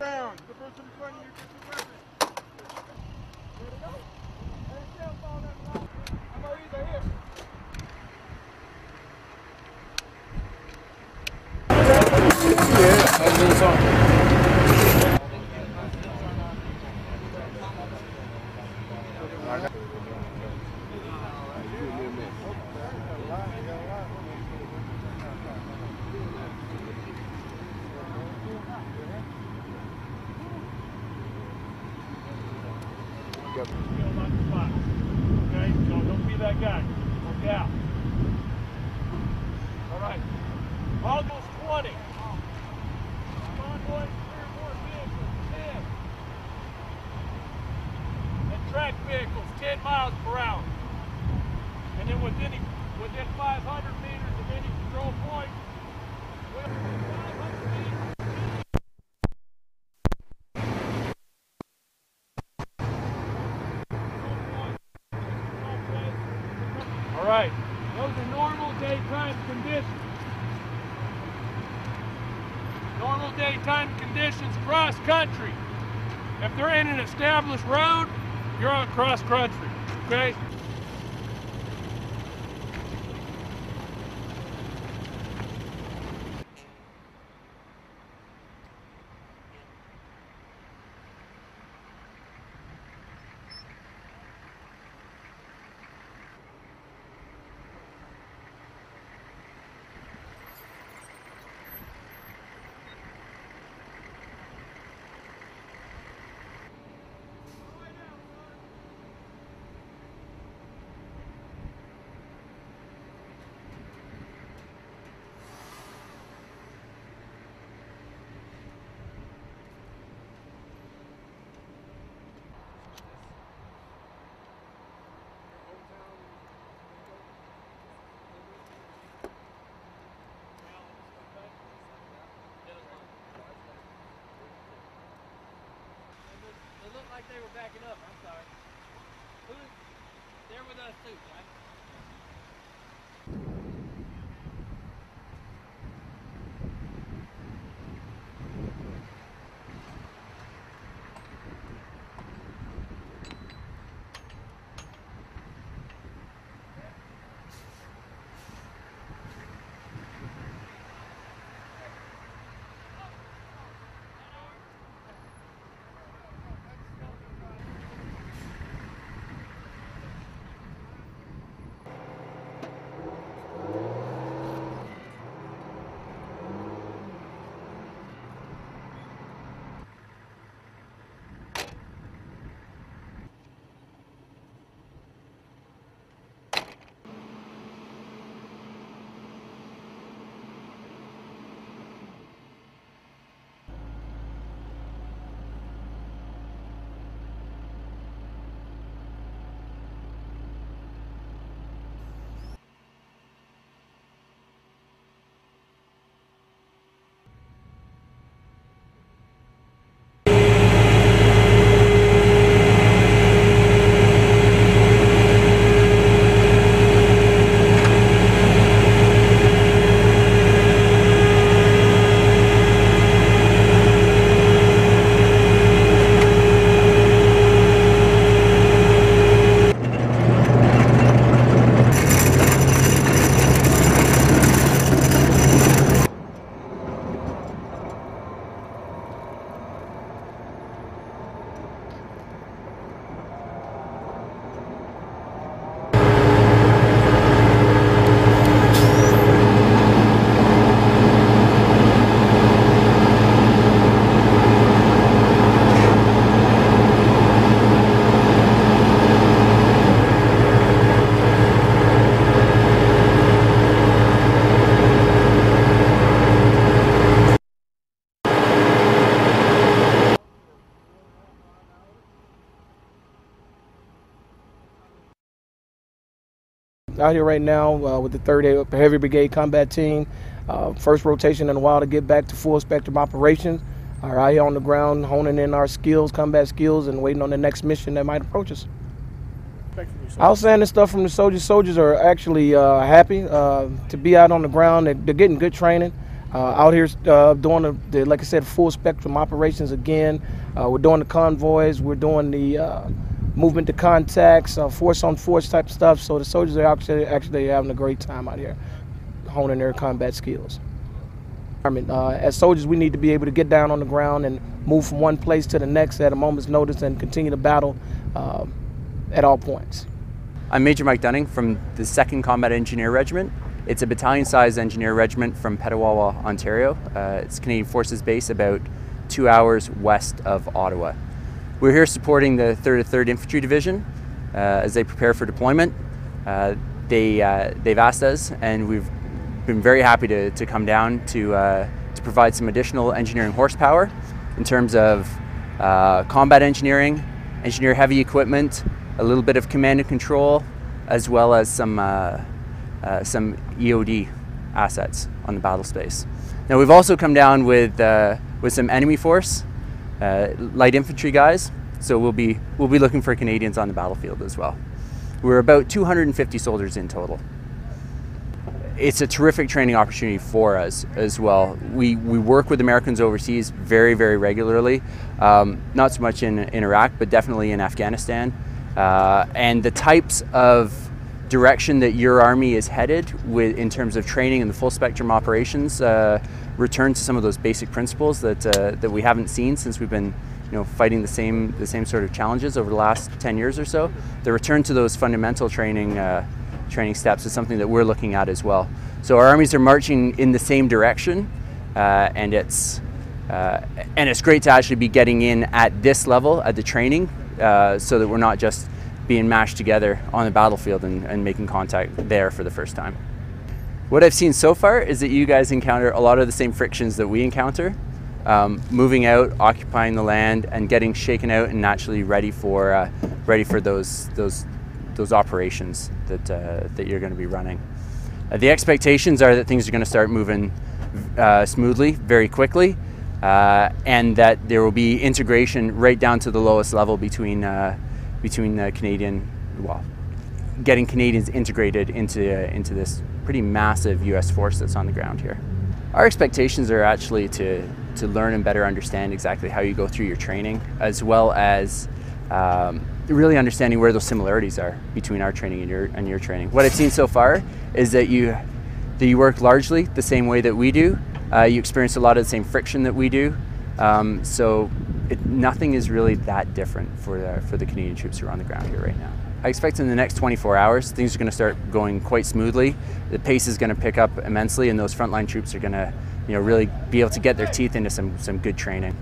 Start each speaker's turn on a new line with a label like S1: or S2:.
S1: Down. The person in front of you gets your weapon. There we go. Hey, cell phone that long. I'm gonna either here.
S2: Yeah, that's good song.
S1: Okay, so don't be that guy. Look out. All right. August 20. Convoy, 3 or 4 vehicles, 10. And track vehicles, 10 miles per hour. And then within 500 meters of any control point, 500 meters. All right, those are normal daytime conditions. Normal daytime conditions cross country. If they're in an established road, you're on cross country, okay?
S3: It looked like they were backing up. I'm sorry. They're with us too, right?
S2: Out here right now with the 3rd Heavy Brigade Combat Team. First rotation in a while to get back to full spectrum operations. Are out here on the ground honing in our skills, combat skills, and waiting on the next mission that might approach us. Outstanding stuff from the soldiers. Soldiers are actually happy to be out on the ground. They're getting good training. Out here doing the, like I said, full spectrum operations again. We're doing the convoys, we're doing the movement to contacts, force on force type stuff. So the soldiers are actually having a great time out here, honing their combat skills. As soldiers, we need to be able to get down on the ground and move from one place to the next at a moment's notice and continue to battle at all points.
S4: I'm Major Mike Dunning from the 2nd Combat Engineer Regiment. It's a battalion-sized engineer regiment from Petawawa, Ontario. It's Canadian Forces base about 2 hours west of Ottawa. We're here supporting the 3rd Infantry Division as they prepare for deployment. They've asked us, and we've been very happy to come down to provide some additional engineering horsepower in terms of combat engineering, engineer heavy equipment, a little bit of command and control, as well as some EOD assets on the battle space. Now we've also come down with some enemy force, light infantry guys. So we'll be looking for Canadians on the battlefield as well. We're about 250 soldiers in total. It's a terrific training opportunity for us as well. We work with Americans overseas very, very regularly. Not so much in Iraq, but definitely in Afghanistan. And the types of direction that your army is headed in terms of training and the full spectrum operations return to some of those basic principles that we haven't seen since we've been fighting the same sort of challenges over the last 10 years or so. The return to those fundamental training steps is something that we're looking at as well. So our armies are marching in the same direction, and it's great to actually be getting in at this level at the training, so that we're not just being mashed together on the battlefield and making contact there for the first time. What I've seen so far is that you guys encounter a lot of the same frictions that we encounter, moving out, occupying the land, and getting shaken out and naturally ready for those operations that you're going to be running. The expectations are that things are going to start moving smoothly, very quickly, and that there will be integration right down to the lowest level between getting Canadians integrated into this pretty massive U.S. force that's on the ground here. Our expectations are actually to learn and better understand exactly how you go through your training, as well as really understanding where those similarities are between our training and your training. What I've seen so far is that you work largely the same way that we do. You experience a lot of the same friction that we do. So nothing is really that different for the Canadian troops who are on the ground here right now. I expect in the next 24 hours, things are going to start going quite smoothly. The pace is going to pick up immensely, and those frontline troops are going to really be able to get their teeth into some good training.